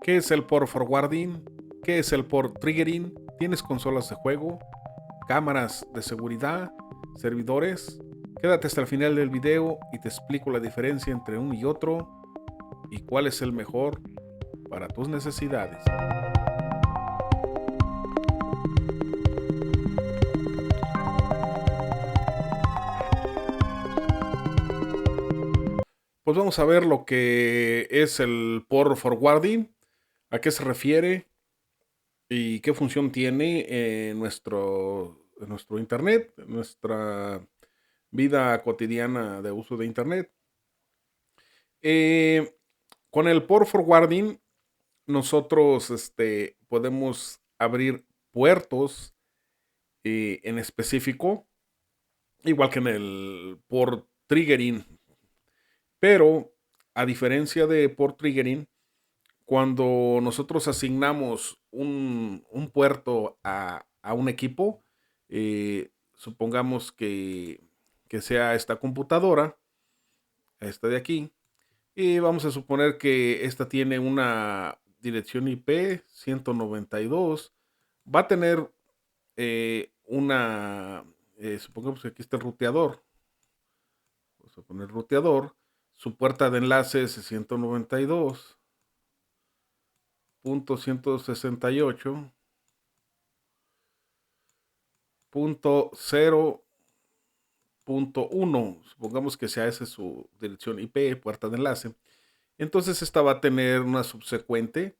¿Qué es el port forwarding? ¿Qué es el port triggering? ¿Tienes consolas de juego? ¿Cámaras de seguridad? ¿Servidores? Quédate hasta el final del video y te explico la diferencia entre uno y otro y cuál es el mejor para tus necesidades. Pues vamos a ver lo que es el port forwarding, a qué se refiere y qué función tiene en nuestro internet, en nuestra vida cotidiana de uso de internet. Eh, con el port forwarding nosotros podemos abrir puertos en específico, igual que en el port triggering, pero a diferencia de port triggering, cuando nosotros asignamos un puerto a un equipo, supongamos que sea esta computadora, esta de aquí, y vamos a suponer que esta tiene una dirección IP 192, va a tener supongamos que aquí está el ruteador, vamos a poner ruteador, su puerta de enlace es 192.168.0.1, supongamos que sea esa su dirección IP, puerta de enlace. Entonces esta va a tener una subsecuente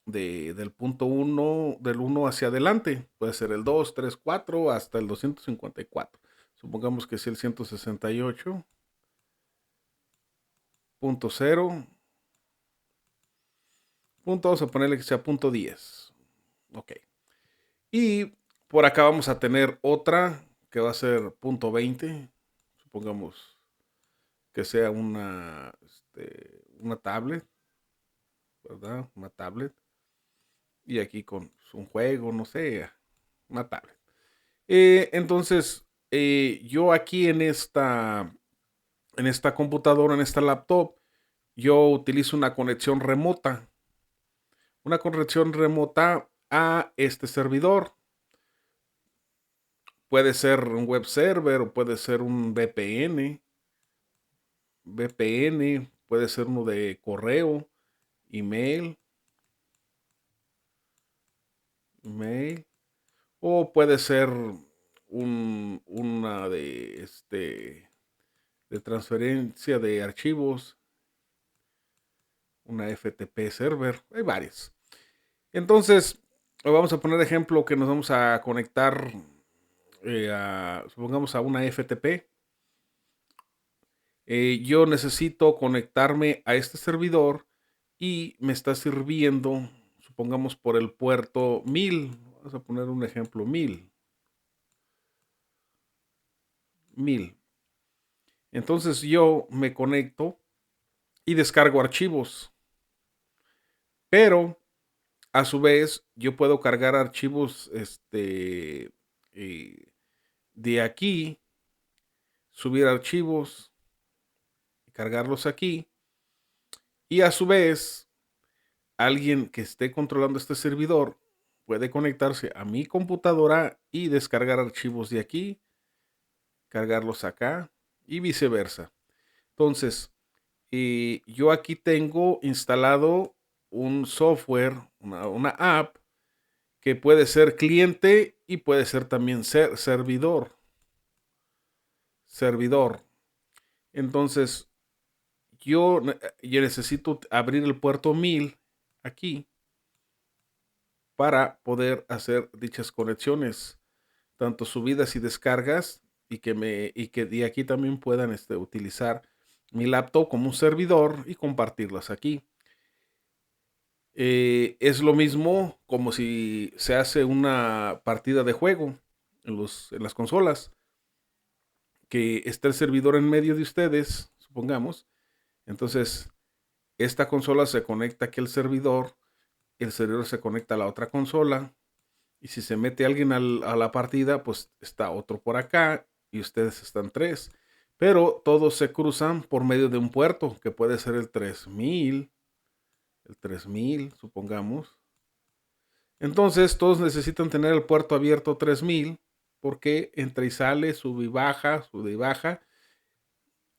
del punto 1, del 1 hacia adelante. Puede ser el 2, 3, 4 hasta el 254. Supongamos que es el 168.0. Vamos a ponerle que sea punto 10. Ok. Y por acá vamos a tener otra que va a ser punto 20. Supongamos que sea una tablet, ¿verdad? Una tablet. Y aquí con un juego, no sé, una tablet. Entonces, yo aquí en esta computadora, en esta laptop, yo utilizo una conexión remota. Una conexión remota a este servidor. Puede ser un web server o puede ser un VPN. VPN puede ser uno de correo, email, o puede ser una de transferencia de archivos, una FTP server, hay varias. Entonces, vamos a poner ejemplo que nos vamos a conectar, supongamos a una FTP. Yo necesito conectarme a este servidor y me está sirviendo, supongamos por el puerto 1000. Vamos a poner un ejemplo, 1000. Entonces yo me conecto y descargo archivos, pero a su vez yo puedo cargar archivos de aquí, subir archivos, cargarlos aquí, y a su vez alguien que esté controlando este servidor puede conectarse a mi computadora y descargar archivos de aquí, cargarlos acá y viceversa. Entonces, yo aquí tengo instalado un software, una app que puede ser cliente y puede ser también servidor. Entonces, yo necesito abrir el puerto 1000 aquí para poder hacer dichas conexiones, tanto subidas y descargas, y que de aquí también puedan utilizar mi laptop como un servidor y compartirlas aquí. Es lo mismo como si se hace una partida de juego en las consolas, que está el servidor en medio de ustedes, supongamos. Entonces, esta consola se conecta aquí al servidor, el servidor se conecta a la otra consola, y si se mete alguien a la partida, pues está otro por acá y ustedes están tres. Pero todos se cruzan por medio de un puerto, que puede ser el 3000, el 3000, supongamos. Entonces todos necesitan tener el puerto abierto 3000 porque entra y sale, sube y baja,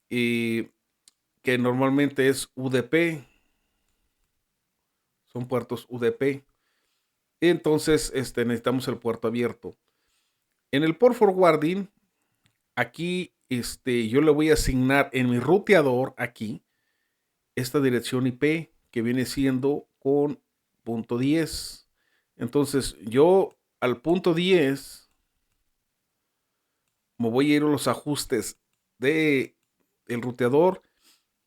y que normalmente es UDP, son puertos UDP. Entonces necesitamos el puerto abierto. En el port forwarding, aquí yo le voy a asignar en mi ruteador aquí esta dirección IP que viene siendo con punto 10. Entonces yo al punto 10 me voy a ir a los ajustes de el ruteador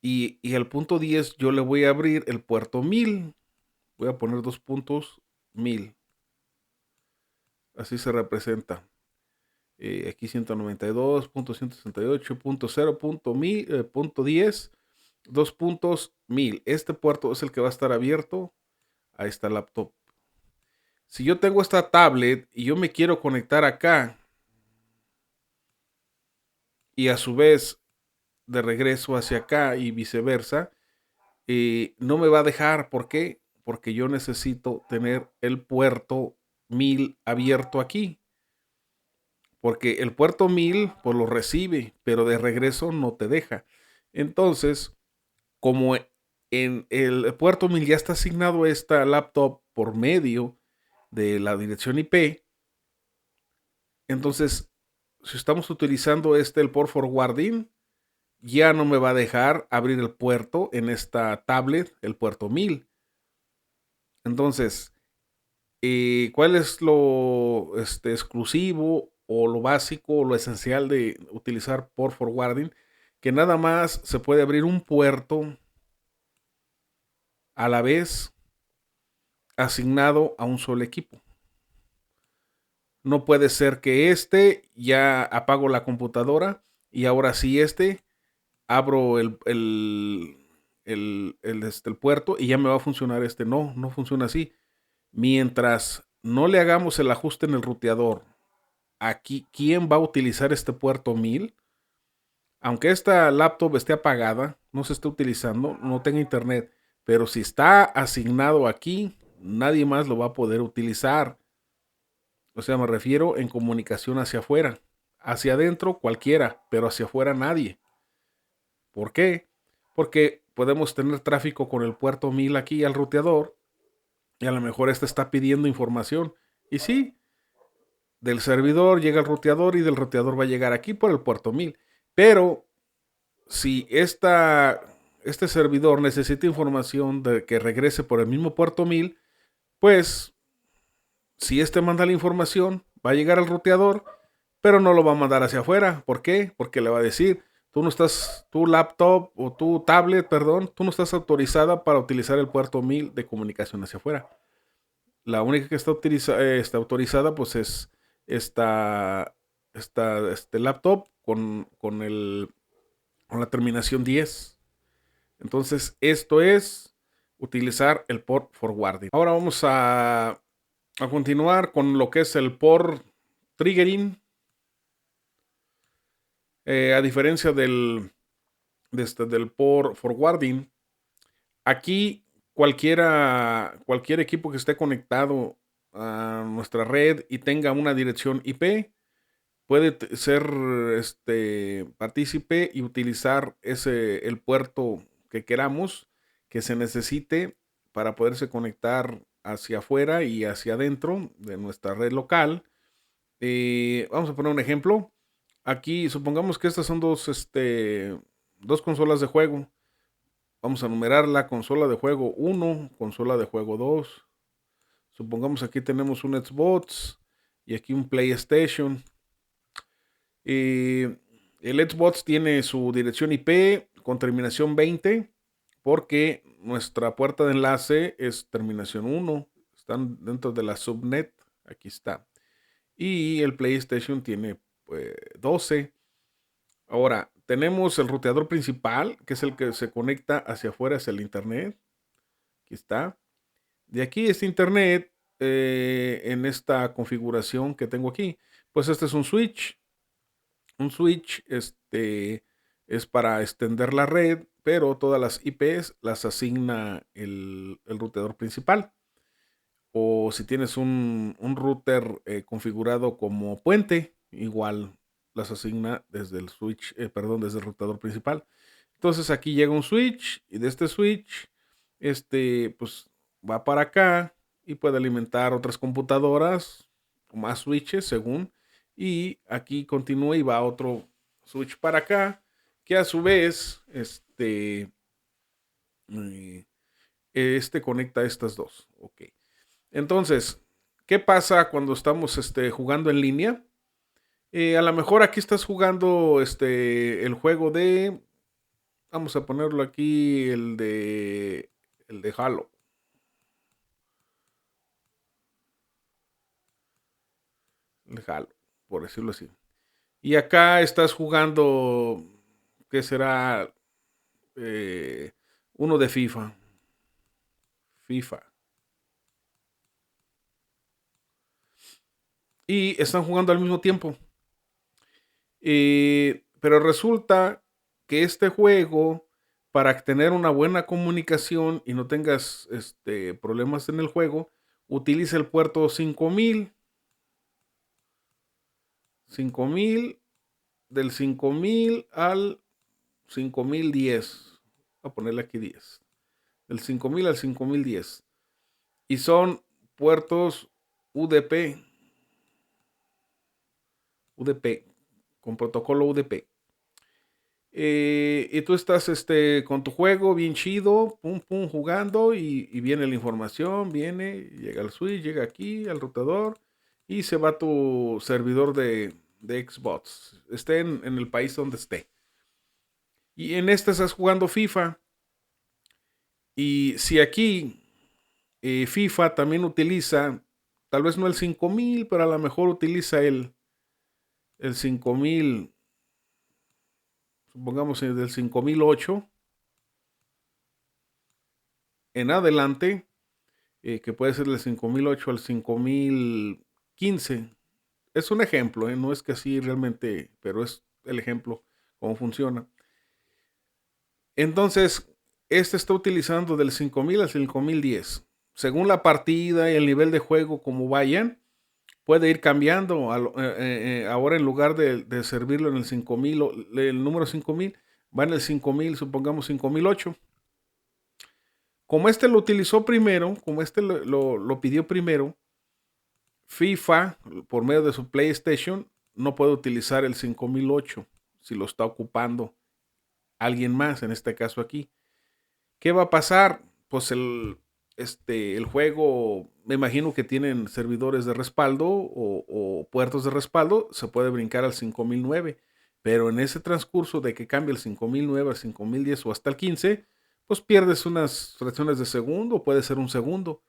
y al punto 10 yo le voy a abrir el puerto 1000. Voy a poner 2.1000. Así se representa. Aquí 192.168.0.1000, 2.1000. Este puerto es el que va a estar abierto a esta laptop. Si yo tengo esta tablet y yo me quiero conectar acá y a su vez de regreso hacia acá y viceversa, no me va a dejar. ¿Por qué? Porque yo necesito tener el puerto 1000 abierto aquí. Porque el puerto 1000 pues lo recibe, pero de regreso no te deja. Entonces, como en el puerto 1000 ya está asignado esta laptop por medio de la dirección IP, entonces si estamos utilizando el port forwarding, ya no me va a dejar abrir el puerto en esta tablet, el puerto 1000. Entonces, ¿cuál es lo exclusivo o lo básico o lo esencial de utilizar port forwarding? Que nada más se puede abrir un puerto a la vez asignado a un solo equipo. No puede ser que ya apago la computadora y ahora sí abro el puerto y ya me va a funcionar No, no funciona así. Mientras no le hagamos el ajuste en el ruteador, aquí, ¿quién va a utilizar este puerto 1000? Aunque esta laptop esté apagada, no se esté utilizando, no tenga internet, pero si está asignado aquí, nadie más lo va a poder utilizar. O sea, me refiero en comunicación hacia afuera. Hacia adentro cualquiera, pero hacia afuera nadie. ¿Por qué? Porque podemos tener tráfico con el puerto 1000 aquí al ruteador y a lo mejor está pidiendo información. Y sí, del servidor llega al ruteador y del ruteador va a llegar aquí por el puerto 1000. Pero si este servidor necesita información de que regrese por el mismo puerto 1000, pues si manda la información, va a llegar al ruteador, pero no lo va a mandar hacia afuera. ¿Por qué? Porque le va a decir, tu laptop o tu tablet, perdón, tú no estás autorizada para utilizar el puerto 1000 de comunicación hacia afuera. La única que está autorizada pues es este laptop con la terminación 10. Entonces, esto es utilizar el port forwarding. Ahora vamos a continuar con lo que es el port triggering. A diferencia del port forwarding, aquí cualquier equipo que esté conectado a nuestra red y tenga una dirección IP puede ser partícipe y utilizar el puerto que queramos, que se necesite para poderse conectar hacia afuera y hacia adentro de nuestra red local. Vamos a poner un ejemplo. Aquí supongamos que estas son dos consolas de juego. Vamos a numerar la consola de juego 1, consola de juego 2. Supongamos aquí tenemos un Xbox y aquí un PlayStation. El Xbox tiene su dirección IP con terminación 20 porque nuestra puerta de enlace es terminación 1. Están dentro de la subnet. Aquí está. Y el PlayStation tiene 12. Ahora, tenemos el ruteador principal, que es el que se conecta hacia afuera, hacia el internet. Aquí está. De aquí este internet, en esta configuración que tengo aquí, pues este es un switch. Un switch es para extender la red pero todas las IPs las asigna el ruteador principal. O si tienes un router configurado como puente, igual las asigna desde el switch, desde el routador principal. Entonces aquí llega un switch y de este switch, pues va para acá y puede alimentar otras computadoras o más switches según. Y aquí continúa y va otro switch para acá, que a su vez, eh, conecta estas dos. Ok. Entonces, ¿qué pasa cuando estamos jugando en línea? A lo mejor aquí estás jugando el juego de, vamos a ponerlo aquí, el de Halo. El de Halo, por decirlo así. Y acá estás jugando, ¿qué será? Uno de FIFA. FIFA. Y están jugando al mismo tiempo. Pero resulta que este juego, para tener una buena comunicación y no tengas problemas en el juego, utiliza el puerto 5000. 5000, del 5000 al 5010. Voy a ponerle aquí 10. Del 5000 al 5010. Y son puertos UDP. UDP. Con protocolo UDP. Y tú estás con tu juego bien chido, pum, pum, jugando y viene la información, llega al switch, llega aquí al routador y se va a tu servidor de Xbox, esté en el país donde esté. Y en este estás jugando FIFA. Y si aquí FIFA también utiliza, tal vez no el 5000, pero a lo mejor utiliza el 5000, supongamos el del 5008 en adelante, que puede ser del 5008 al 5015. Es un ejemplo, no es que así realmente, pero es el ejemplo, cómo funciona. Entonces, este está utilizando del 5000 al 5010. Según la partida y el nivel de juego, como vayan, puede ir cambiando. Ahora, en lugar de servirlo en el 5000, el número 5000, va en el 5000, supongamos 5008. Como este lo utilizó primero, como este lo pidió primero, FIFA, por medio de su PlayStation, no puede utilizar el 5008 si lo está ocupando alguien más, en este caso aquí. ¿Qué va a pasar? Pues el juego, me imagino que tienen servidores de respaldo o puertos de respaldo, se puede brincar al 5009, pero en ese transcurso de que cambie el 5009 al 5010 o hasta el 15, pues pierdes unas fracciones de segundo, puede ser un segundo.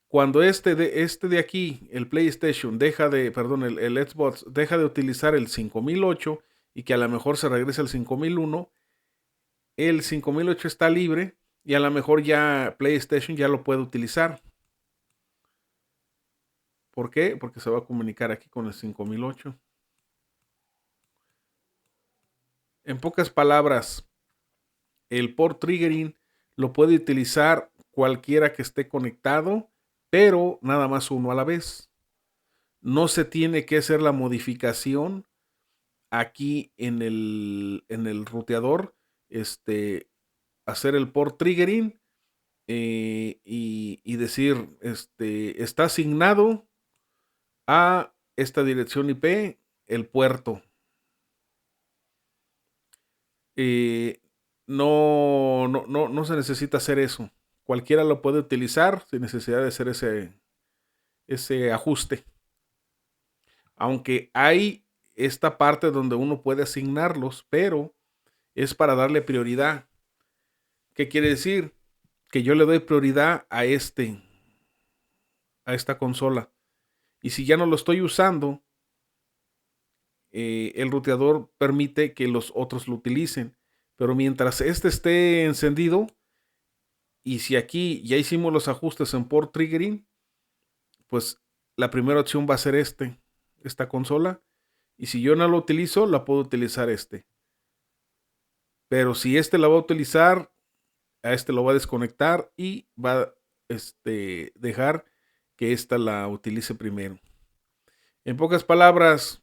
Cuando este de aquí, el PlayStation, el Xbox, deja de utilizar el 5008 y que a lo mejor se regrese al 5001, el 5008 está libre y a lo mejor ya PlayStation ya lo puede utilizar. ¿Por qué? Porque se va a comunicar aquí con el 5008. En pocas palabras, el port triggering lo puede utilizar cualquiera que esté conectado, pero nada más uno a la vez. No se tiene que hacer la modificación aquí en el ruteador, hacer el port triggering y decir, está asignado a esta dirección IP el puerto. Eh, no se necesita hacer eso. Cualquiera lo puede utilizar sin necesidad de hacer ese ajuste. Aunque hay esta parte donde uno puede asignarlos, pero es para darle prioridad. ¿Qué quiere decir? Que yo le doy prioridad a esta consola. Y si ya no lo estoy usando, el ruteador permite que los otros lo utilicen. Pero mientras este esté encendido, y si aquí ya hicimos los ajustes en port triggering, pues la primera opción va a ser esta consola. Y si yo no lo utilizo, la puedo utilizar Pero si este la va a utilizar, a este lo va a desconectar y va a dejar que esta la utilice primero. En pocas palabras,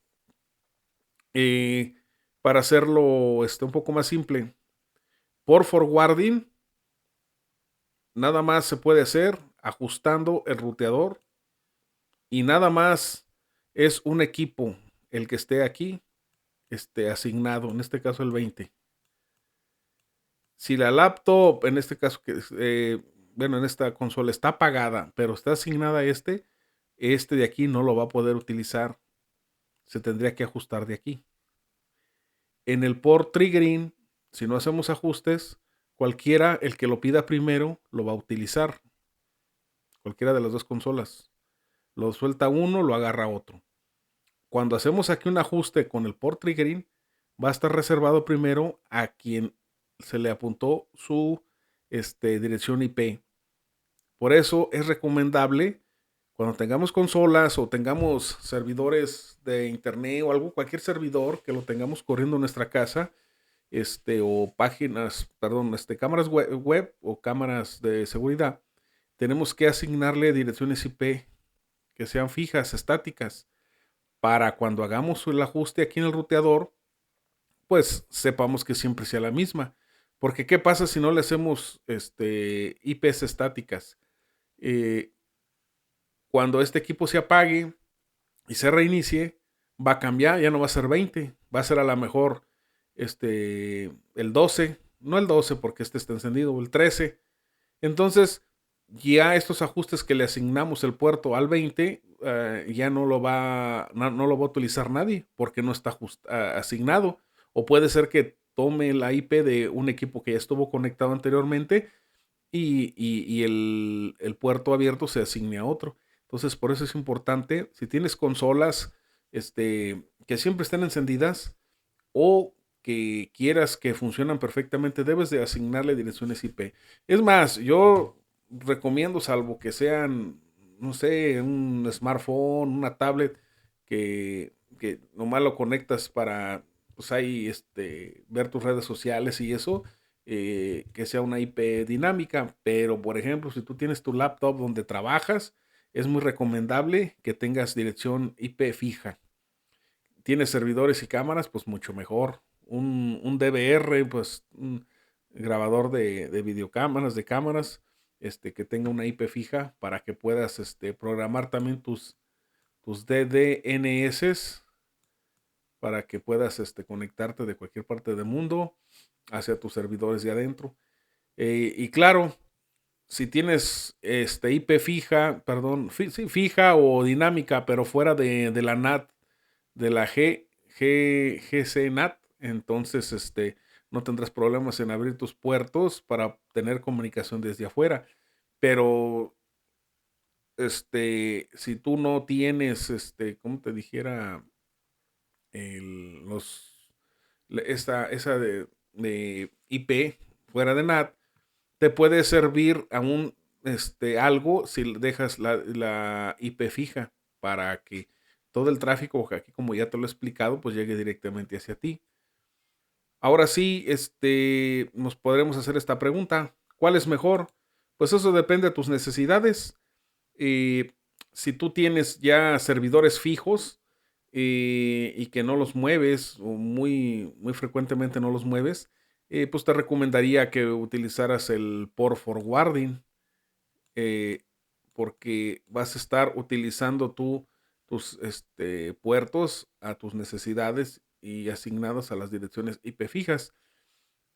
eh, para hacerlo un poco más simple, por forwarding, nada más se puede hacer ajustando el ruteador y nada más es un equipo el que esté aquí asignado, en este caso el 20. Si la laptop, en este caso, bueno, en esta consola está apagada, pero está asignada a este de aquí no lo va a poder utilizar. Se tendría que ajustar de aquí. En el port triggering, si no hacemos ajustes, cualquiera, el que lo pida primero, lo va a utilizar. Cualquiera de las dos consolas. Lo suelta uno, lo agarra otro. Cuando hacemos aquí un ajuste con el port triggering, va a estar reservado primero a quien se le apuntó su dirección IP. Por eso es recomendable cuando tengamos consolas o tengamos servidores de internet o algo, cualquier servidor que lo tengamos corriendo en nuestra casa, o páginas, perdón, cámaras web o cámaras de seguridad, tenemos que asignarle direcciones IP que sean fijas, estáticas, para cuando hagamos el ajuste aquí en el ruteador, pues sepamos que siempre sea la misma. Porque ¿qué pasa si no le hacemos IPs estáticas? Eh, Cuando este equipo se apague y se reinicie, va a cambiar, ya no va a ser 20, va a ser a lo mejor el 12, no el 12 porque este está encendido, el 13. Entonces, ya estos ajustes que le asignamos el puerto al 20, ya no lo va a utilizar nadie porque no está asignado. O puede ser que tome la IP de un equipo que ya estuvo conectado anteriormente y el puerto abierto se asigne a otro. Entonces, por eso es importante, si tienes consolas que siempre estén encendidas o que quieras que funcionan perfectamente, debes de asignarle direcciones IP. Es más, yo recomiendo, salvo que sean, no sé, un smartphone, una tablet, que nomás lo conectas para, pues ahí, ver tus redes sociales y eso, que sea una IP dinámica. Pero, por ejemplo, si tú tienes tu laptop donde trabajas, es muy recomendable que tengas dirección IP fija. Tienes servidores y cámaras, pues mucho mejor. Un DVR, pues un grabador de videocámaras, de cámaras, que tenga una IP fija para que puedas programar también tus DDNS para que puedas conectarte de cualquier parte del mundo hacia tus servidores de adentro. Y claro, si tienes IP fija, perdón, sí, fija o dinámica, pero fuera de la NAT, de la GCNAT, entonces no tendrás problemas en abrir tus puertos para tener comunicación desde afuera. Pero si tú no tienes, como te dijera, esa de IP fuera de NAT, te puede servir aún algo si dejas la IP fija para que todo el tráfico, aquí como ya te lo he explicado, pues llegue directamente hacia ti. Ahora sí, nos podremos hacer esta pregunta. ¿Cuál es mejor? Pues eso depende de tus necesidades. Eh, si tú tienes ya servidores fijos y que no los mueves o muy, muy frecuentemente no los mueves, pues te recomendaría que utilizaras el port forwarding, eh, porque vas a estar utilizando tus puertos a tus necesidades y asignados a las direcciones IP fijas.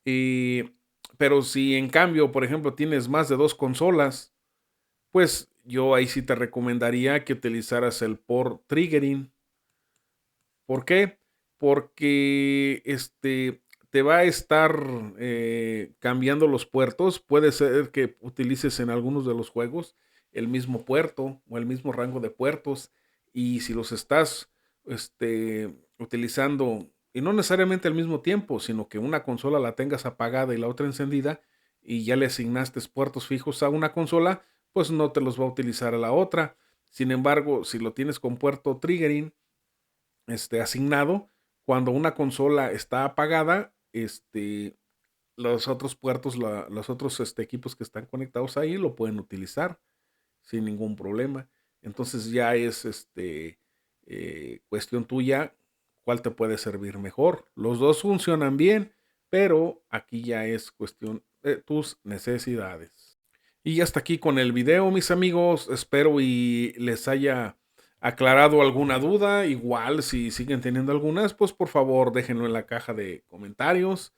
Y, pero si en cambio, por ejemplo, tienes más de dos consolas, pues yo ahí sí te recomendaría que utilizaras el port triggering. ¿Por qué? Porque te va a estar cambiando los puertos. Puede ser que utilices en algunos de los juegos el mismo puerto o el mismo rango de puertos. Y si los estás utilizando, y no necesariamente al mismo tiempo, sino que una consola la tengas apagada y la otra encendida, y ya le asignaste puertos fijos a una consola, pues no te los va a utilizar a la otra. Sin embargo, si lo tienes con puerto triggering, asignado, cuando una consola está apagada, los otros puertos, los otros equipos que están conectados ahí lo pueden utilizar sin ningún problema. Entonces ya es cuestión tuya cuál te puede servir mejor. Los dos funcionan bien, pero aquí ya es cuestión de tus necesidades. Y hasta aquí con el video, mis amigos. Espero y les haya aclarado alguna duda. Igual, si siguen teniendo algunas, pues por favor déjenlo en la caja de comentarios.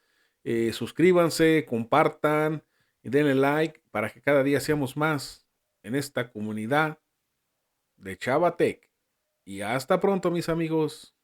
Suscríbanse, compartan y denle like para que cada día seamos más en esta comunidad de Chavatec. Y hasta pronto, mis amigos.